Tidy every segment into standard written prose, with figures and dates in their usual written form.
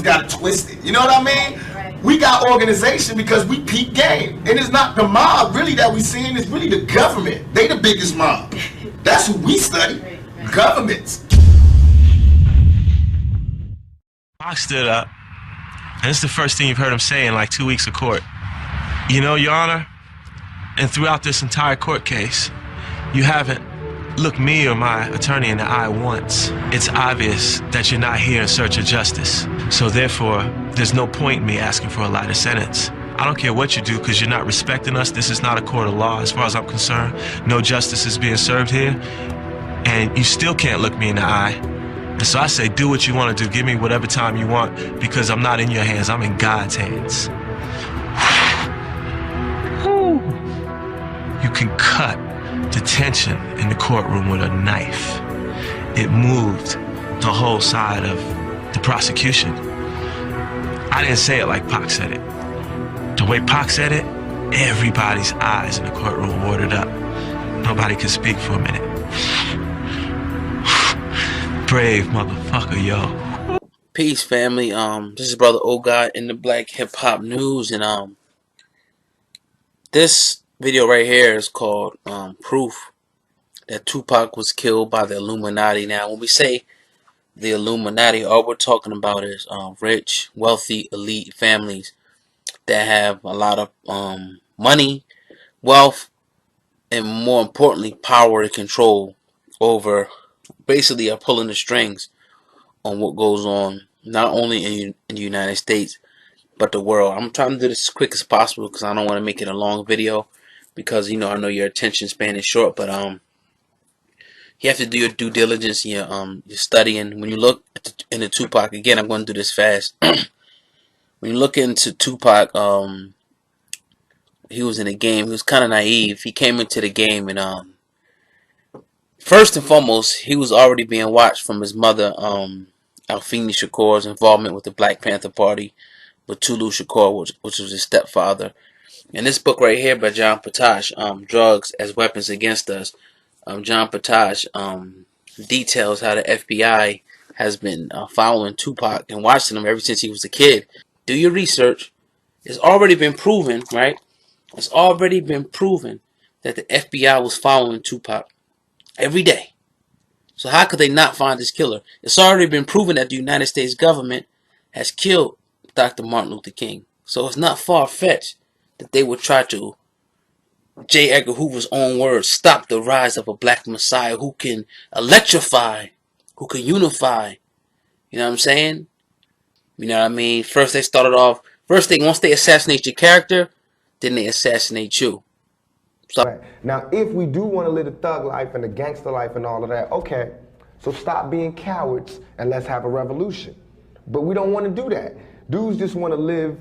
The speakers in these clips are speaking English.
motherfuckers got it twisted. You know what I mean? Right. We got organization because we peak game. And it's not the mob really that we seeing, it's really the government. They the biggest mob. That's who we study. Right. Governments. Pac stood up, and it's the first thing you've heard him say in like 2 weeks of court. You know, Your Honor, and throughout this entire court case, you haven't looked me or my attorney in the eye once. It's obvious that you're not here in search of justice. So therefore, there's no point in me asking for a lighter sentence. I don't care what you do because you're not respecting us. This is not a court of law as far as I'm concerned. No justice is being served here. And you still can't look me in the eye. And so I say, do what you want to do. Give me whatever time you want because I'm not in your hands. I'm in God's hands. You can cut the tension in the courtroom with a knife. It moved the whole side of the prosecution. I didn't say it like Pac said it. The way Pac said it, everybody's eyes in the courtroom watered up. Nobody could speak for a minute. Brave motherfucker, yo. Peace, family. This is Brother O God in the Black Hip Hop News, and this video right here is called Proof that Tupac was killed by the Illuminati. Now, when we say the Illuminati, all we're talking about is rich, wealthy, elite families that have a lot of money, wealth, and more importantly, power to control over, basically are pulling the strings on what goes on, not only in the United States, but the world. I'm trying to do this as quick as possible because I don't want to make it a long video because, you know, I know your attention span is short, but you have to do your due diligence, your studying. When you look into Tupac, again, I'm going to do this fast. When you look into Tupac, he was in a game. He was kind of naive. He came into the game, and first and foremost, he was already being watched from his mother, Alfini Shakur's involvement with the Black Panther Party, with Tulu Shakur, which was his stepfather. In this book right here by John Potash, Drugs as Weapons Against Us, John Potash details how the FBI has been following Tupac and watching him ever since he was a kid. Do your research. It's already been proven, right? It's already been proven that the FBI was following Tupac every day. So how could they not find this killer? It's already been proven that the United States government has killed Dr. Martin Luther King. So it's not far-fetched that they would try to, J. Edgar Hoover's own words, stop the rise of a black messiah who can electrify, who can unify. You know what I'm saying? You know what I mean? First they started off, once they assassinate your character, then they assassinate you. So, right. Now, if we do want to live the thug life and the gangster life and all of that, okay, so stop being cowards and let's have a revolution. But we don't want to do that. Dudes just want to live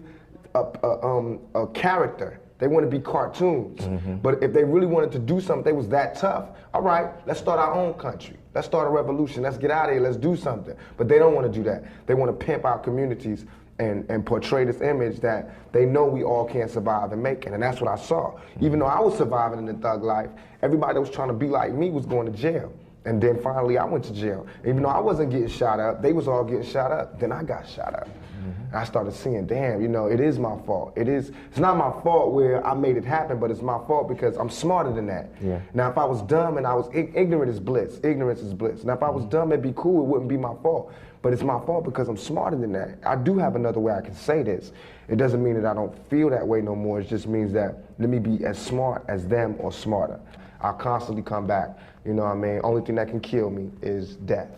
a character. They want to be cartoons. But if they really wanted to do something, they was that tough, all right, let's start our own country. Let's start a revolution. Let's get out of here. Let's do something. But they don't want to do that. They want to pimp our communities and portray this image that they know we all can't survive and make it. And that's what I saw. Even though I was surviving in the thug life, everybody that was trying to be like me was going to jail. And then finally I went to jail. Even though I wasn't getting shot up, they was all getting shot up. Then I got shot up. And I started seeing, damn, you know, it is my fault. It's not my fault where I made it happen, but it's my fault because I'm smarter than that. Yeah. Now, if I was dumb and I was ignorant is bliss. Ignorance is bliss. Now, if I was dumb, it'd be cool. It wouldn't be my fault. But it's my fault because I'm smarter than that. I do have another way I can say this. It doesn't mean that I don't feel that way no more. It just means that let me be as smart as them or smarter. I'll constantly come back. You know what I mean? Only thing that can kill me is death.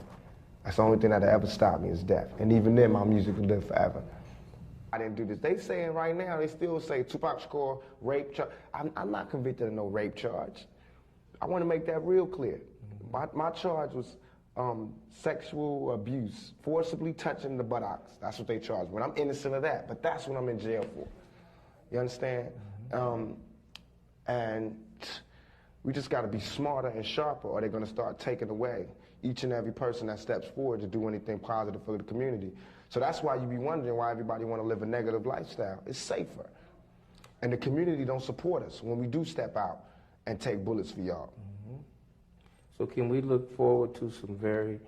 That's the only thing that'll ever stop me is death. And even then, my music will live forever. I didn't do this. They saying right now, they still say Tupac Shakur, rape charge. I'm not convicted of no rape charge. I want to make that real clear. My charge was sexual abuse, forcibly touching the buttocks. That's what they charged me. I'm innocent of that, but that's what I'm in jail for. You understand? And we just got to be smarter and sharper, or they're going to start taking away each and every person that steps forward to do anything positive for the community. So that's why you be wondering why everybody want to live a negative lifestyle. It's safer. And the community don't support us when we do step out and take bullets for y'all. So can we look forward to some very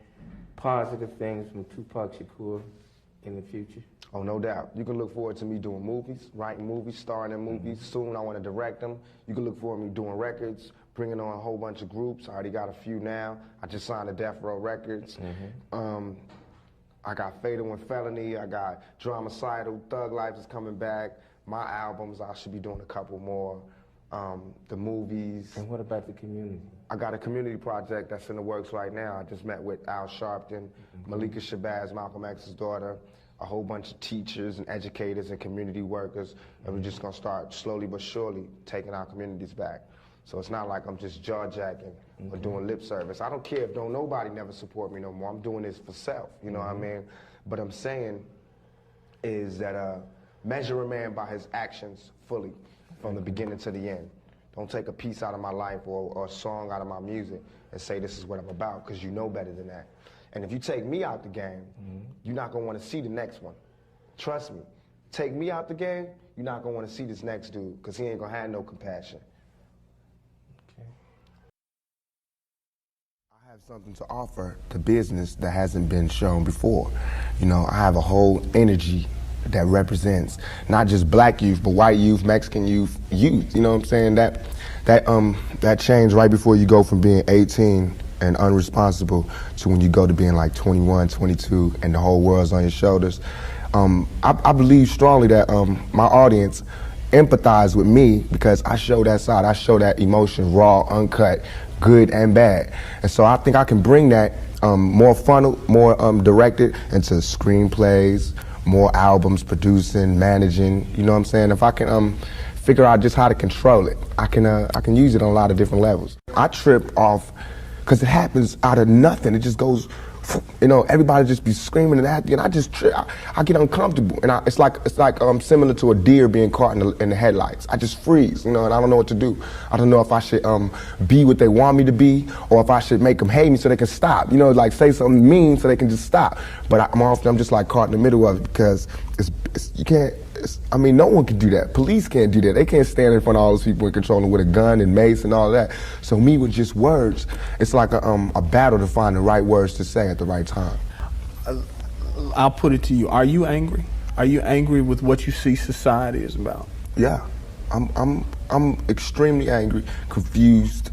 positive things from Tupac Shakur in the future? Oh, no doubt. You can look forward to me doing movies, writing movies, starring in movies. Soon I want to direct them. You can look forward to me doing records, bringing on a whole bunch of groups. I already got a few now. I just signed to Death Row Records. I got Fatal and Felony. I got Dramacidal. Thug Life is coming back. My albums, I should be doing a couple more. The movies. And what about the community? I got a community project that's in the works right now. I just met with Al Sharpton, Malika Shabazz, Malcolm X's daughter, a whole bunch of teachers and educators and community workers, and we're just gonna start slowly but surely taking our communities back. So it's not like I'm just jaw-jacking or doing lip service. I don't care if nobody never support me no more. I'm doing this for self, you know what I mean? But I'm saying is that measure a man by his actions fully, from the beginning to the end. Don't take a piece out of my life or a song out of my music and say this is what I'm about, because you know better than that. And if you take me out the game, you're not gonna wanna see the next one. Trust me. Take me out the game, you're not gonna wanna see this next dude, because he ain't gonna have no compassion. Okay. I have something to offer to business that hasn't been shown before. You know, I have a whole energy that represents not just black youth, but white youth, Mexican youth, you know what I'm saying? That change right before you go from being 18 and unresponsible to when you go to being like 21, 22, and the whole world's on your shoulders. I believe strongly that my audience empathize with me because I show that side, I show that emotion raw, uncut, good and bad. And so I think I can bring that more funnel, more directed into screenplays, more albums, producing, managing, you know what I'm saying? If I can figure out just how to control it, I can use it on a lot of different levels. I trip off because it happens out of nothing. It just goes, you know, everybody just be screaming and acting, and I just trip. I get uncomfortable, and it's like similar to a deer being caught in the headlights. I just freeze, you know, and I don't know what to do. I don't know if I should be what they want me to be, or if I should make them hate me so they can stop. You know, like say something mean so they can just stop. But I'm just like caught in the middle of it because you can't. I mean, no one can do that. Police can't do that. They can't stand in front of all those people and control them with a gun and mace and all that. So me with just words, it's like a battle to find the right words to say at the right time. I'll put it to you. Are you angry? Are you angry with what you see society is about? Yeah, I'm extremely angry, confused.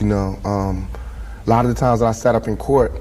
You know, a lot of the times that I sat up in court,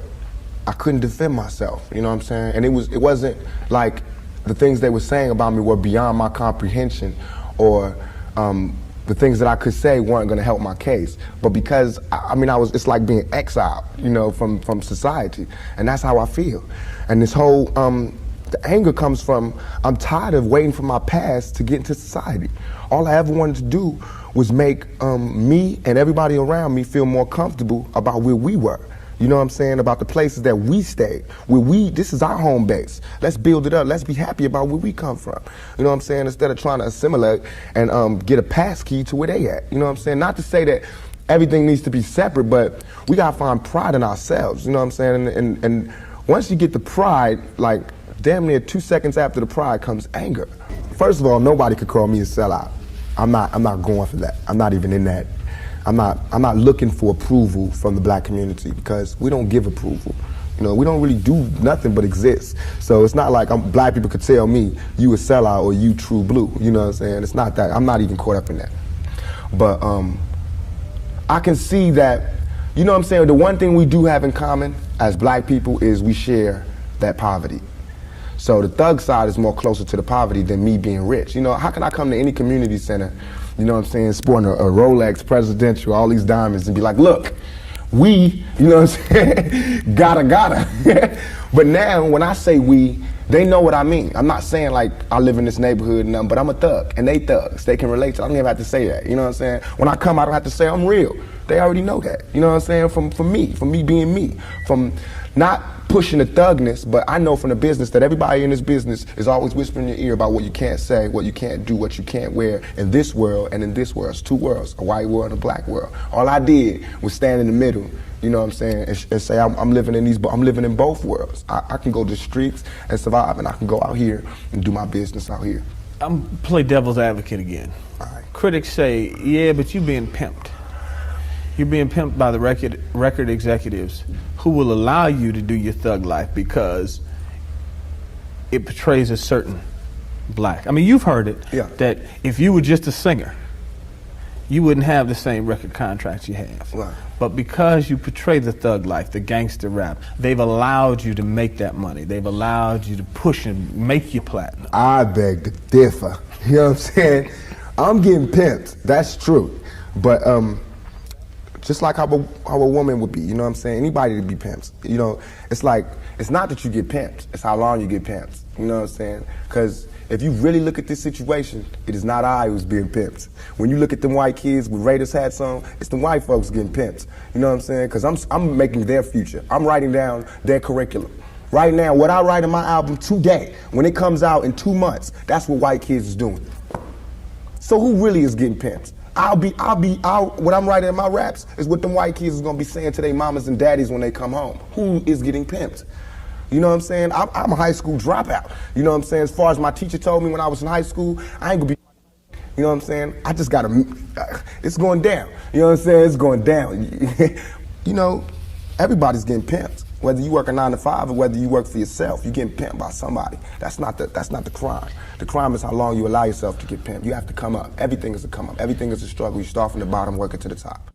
I couldn't defend myself. You know what I'm saying? And it wasn't like the things they were saying about me were beyond my comprehension, or the things that I could say weren't going to help my case. But because it's like being exiled, you know, from society, and that's how I feel. And this whole the anger comes from I'm tired of waiting for my past to get into society. All I ever wanted to do was make me and everybody around me feel more comfortable about where we were. You know what I'm saying? About the places that we stayed. This is our home base. Let's build it up. Let's be happy about where we come from. You know what I'm saying? Instead of trying to assimilate and get a pass key to where they at. You know what I'm saying? Not to say that everything needs to be separate, but we gotta find pride in ourselves. You know what I'm saying? And once you get the pride, like damn near 2 seconds after the pride comes anger. First of all, nobody could call me a sellout. I'm not going for that. I'm not even in that. I'm not looking for approval from the black community because we don't give approval. You know, we don't really do nothing but exist. So it's not like black people could tell me you a sellout or you true blue. You know what I'm saying? It's not that. I'm not even caught up in that. But I can see that, you know what I'm saying, the one thing we do have in common as black people is we share that poverty. So the thug side is more closer to the poverty than me being rich. You know, how can I come to any community center, you know what I'm saying, sporting a Rolex Presidential, all these diamonds, and be like, look, we, you know what I'm saying, gotta. But now, when I say we, they know what I mean. I'm not saying like I live in this neighborhood and nothing, but I'm a thug, and they thugs. They can relate to it. I don't even have to say that, you know what I'm saying? When I come, I don't have to say I'm real. They already know that, you know what I'm saying? From me being me, from not pushing the thugness, but I know from the business that everybody in this business is always whispering in your ear about what you can't say, what you can't do, what you can't wear in this world and in this world. It's two worlds, a white world and a black world. All I did was stand in the middle, you know what I'm saying, and say I'm living in both worlds. I can go to the streets and survive, and I can go out here and do my business out here. I'm play devil's advocate again. All right. Critics say, yeah, but you're being pimped. You're being pimped by the record executives who will allow you to do your thug life because it portrays a certain black. I mean, you've heard it, Yeah. that if you were just a singer, you wouldn't have the same record contracts you have. Right. But because you portray the thug life, the gangster rap, they've allowed you to make that money. They've allowed you to push and make your platinum. I beg to differ. You know what I'm saying? I'm getting pimped. That's true. But just like how a woman would be, you know what I'm saying? Anybody to be pimped. You know, it's like, it's not that you get pimped, it's how long you get pimped. You know what I'm saying? Because if you really look at this situation, it is not I who's being pimped. When you look at them white kids with Raiders hats on, it's the white folks getting pimped. You know what I'm saying? Because I'm making their future. I'm writing down their curriculum. Right now, what I write in my album today, when it comes out in 2 months, that's what white kids is doing. So who really is getting pimped? What I'm writing in my raps is what them white kids is gonna be saying to their mamas and daddies when they come home. Who is getting pimped? You know what I'm saying? I'm a high school dropout. You know what I'm saying? As far as my teacher told me when I was in high school, I ain't gonna be, you know what I'm saying? I just gotta, it's going down. You know what I'm saying? It's going down. You know, everybody's getting pimped. Whether you work a 9 to 5 or whether you work for yourself, you're getting pimped by somebody. That's not the crime. The crime is how long you allow yourself to get pimped. You have to come up. Everything is a come up. Everything is a struggle. You start from the bottom, working to the top.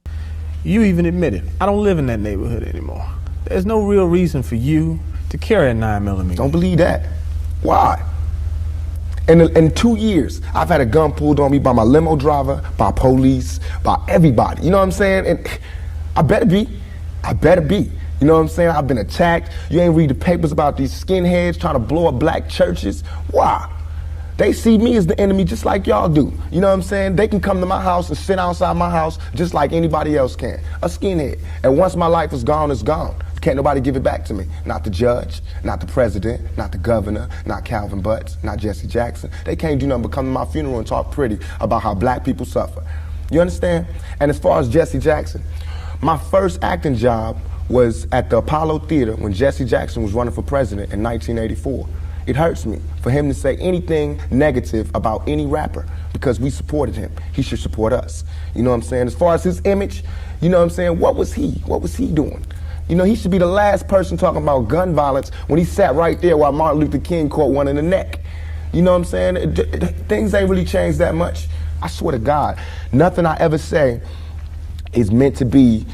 You even admitted, I don't live in that neighborhood anymore. There's no real reason for you to carry a 9mm. Don't believe that. Why? In 2 years, I've had a gun pulled on me by my limo driver, by police, by everybody. You know what I'm saying? And I better be. You know what I'm saying? I've been attacked. You ain't read the papers about these skinheads trying to blow up black churches. Why? They see me as the enemy just like y'all do. You know what I'm saying? They can come to my house and sit outside my house just like anybody else can. A skinhead. And once my life is gone, it's gone. Can't nobody give it back to me. Not the judge, not the president, not the governor, not Calvin Butts, not Jesse Jackson. They can't do nothing but come to my funeral and talk pretty about how black people suffer. You understand? And as far as Jesse Jackson, my first acting job was at the Apollo Theater when Jesse Jackson was running for president in 1984. It hurts me for him to say anything negative about any rapper because we supported him. He should support us. You know what I'm saying? As far as his image, you know what I'm saying? What was he doing? You know, he should be the last person talking about gun violence when he sat right there while Martin Luther King caught one in the neck. You know what I'm saying? Things ain't really changed that much. I swear to God, nothing I ever say is meant to be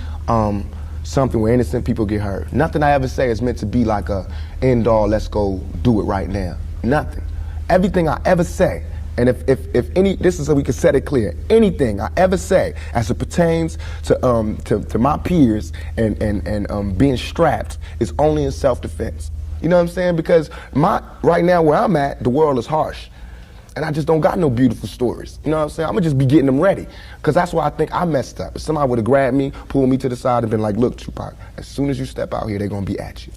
something where innocent people get hurt. Nothing I ever say is meant to be like a end all, let's go do it right now. Nothing. Everything I ever say, and if any, this is so we can set it clear, anything I ever say as it pertains to my peers and being strapped is only in self-defense. You know what I'm saying? Because right now where I'm at, the world is harsh. And I just don't got no beautiful stories. You know what I'm saying? I'm gonna just be getting them ready. Because that's why I think I messed up. If somebody would have grabbed me, pulled me to the side and been like, look, Tupac, as soon as you step out here, they're gonna be at you.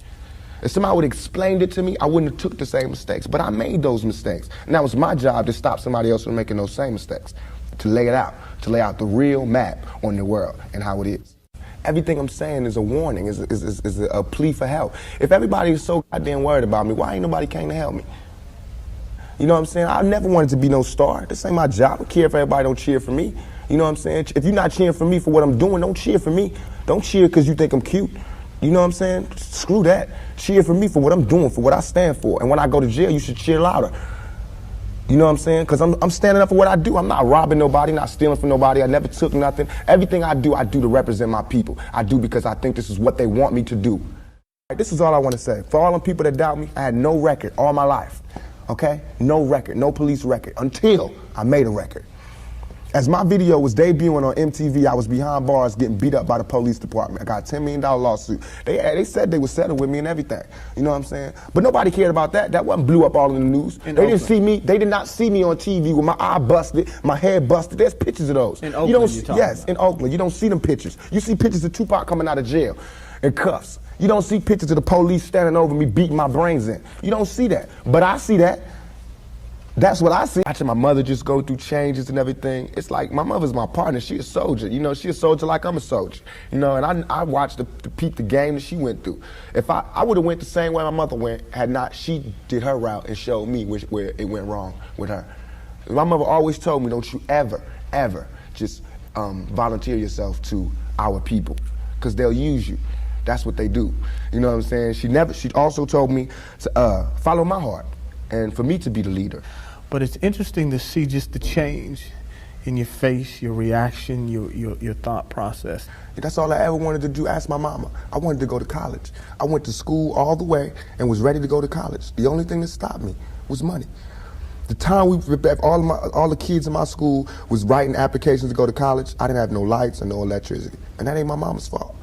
If somebody would have explained it to me, I wouldn't have took the same mistakes. But I made those mistakes. And that was my job to stop somebody else from making those same mistakes. To lay it out. To lay out the real map on the world and how it is. Everything I'm saying is a warning, is a plea for help. If everybody is so goddamn worried about me, why ain't nobody came to help me? You know what I'm saying? I never wanted to be no star. This ain't my job. I don't care if everybody don't cheer for me. You know what I'm saying? If you're not cheering for me for what I'm doing, don't cheer for me. Don't cheer because you think I'm cute. You know what I'm saying? Screw that. Cheer for me for what I'm doing, for what I stand for. And when I go to jail, you should cheer louder. You know what I'm saying? Because I'm standing up for what I do. I'm not robbing nobody, not stealing from nobody. I never took nothing. Everything I do to represent my people. I do because I think this is what they want me to do. This is all I want to say. For all them people that doubt me, I had no record all my life. Okay? No record, no police record, until I made a record. As my video was debuting on MTV, I was behind bars getting beat up by the police department. I got a $10 million lawsuit. They said they would settle with me and everything. You know what I'm saying? But nobody cared about that. That wasn't blew up all in the news. They did not see me on TV with my eye busted, my head busted. There's pictures of those. In Oakland, yes, in Oakland. You don't see them pictures. You see pictures of Tupac coming out of jail in cuffs. You don't see pictures of the police standing over me beating my brains in. You don't see that. But I see that. That's what I see. Watching my mother just go through changes and everything. It's like my mother's my partner. She a soldier. You know, she a soldier like I'm a soldier. You know, and I watched the peep the game that she went through. If I would have went the same way my mother went had not she did her route and showed me where it went wrong with her. My mother always told me, don't you ever just volunteer yourself to our people, because they'll use you. That's what they do. You know what I'm saying? She also told me to follow my heart. and for me to be the leader. But it's interesting to see just the change in your face, your reaction, your thought process. That's all I ever wanted to do. Ask my mama. I wanted to go to college. I went to school all the way and was ready to go to college. The only thing that stopped me was money. The time all the kids in my school was writing applications to go to college, I didn't have no lights or no electricity. And that ain't my mama's fault.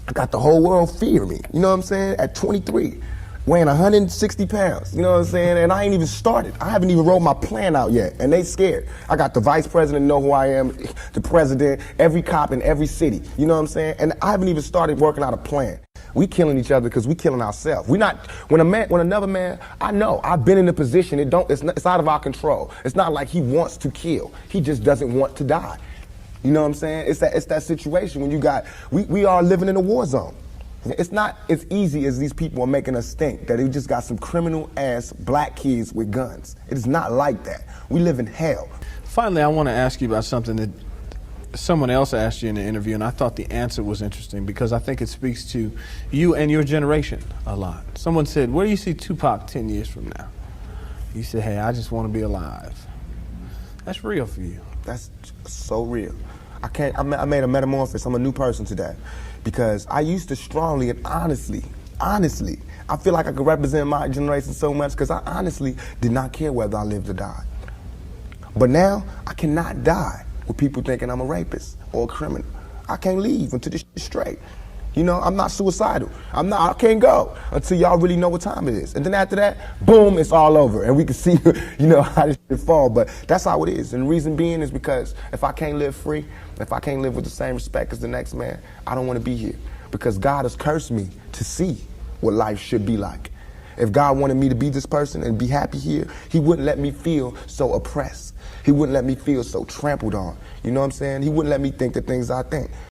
I got the whole world fearing me, you know what I'm saying? At 23, weighing 160 pounds, you know what I'm saying? And I ain't even started. I haven't even wrote my plan out yet, and they scared. I got the vice president know who I am, the president, every cop in every city, you know what I'm saying? And I haven't even started working out a plan. We killing each other because we killing ourselves. We not, when another man, I know, I've been in a position, it's out of our control. It's not like he wants to kill. He just doesn't want to die. You know what I'm saying? It's that situation when you got, we are living in a war zone. It's not as easy as these people are making us think, that they just got some criminal ass black kids with guns. It is not like that. We live in hell. Finally, I want to ask you about something that someone else asked you in the interview, and I thought the answer was interesting because I think it speaks to you and your generation a lot. Someone said, where do you see Tupac 10 years from now? You said, hey, I just want to be alive. That's real for you. That's so real. I made a metamorphosis. I'm a new person today because I used to strongly and honestly, I feel like I could represent my generation so much because I honestly did not care whether I lived or died. But now I cannot die with people thinking I'm a rapist or a criminal. I can't leave until this is straight. You know, I'm not suicidal. I can't go until y'all really know what time it is. And then after that, boom, it's all over. And we can see, you know, how this shit fall. But that's how it is. And the reason being is because if I can't live free, if I can't live with the same respect as the next man, I don't want to be here. Because God has cursed me to see what life should be like. If God wanted me to be this person and be happy here, he wouldn't let me feel so oppressed. He wouldn't let me feel so trampled on. You know what I'm saying? He wouldn't let me think the things I think.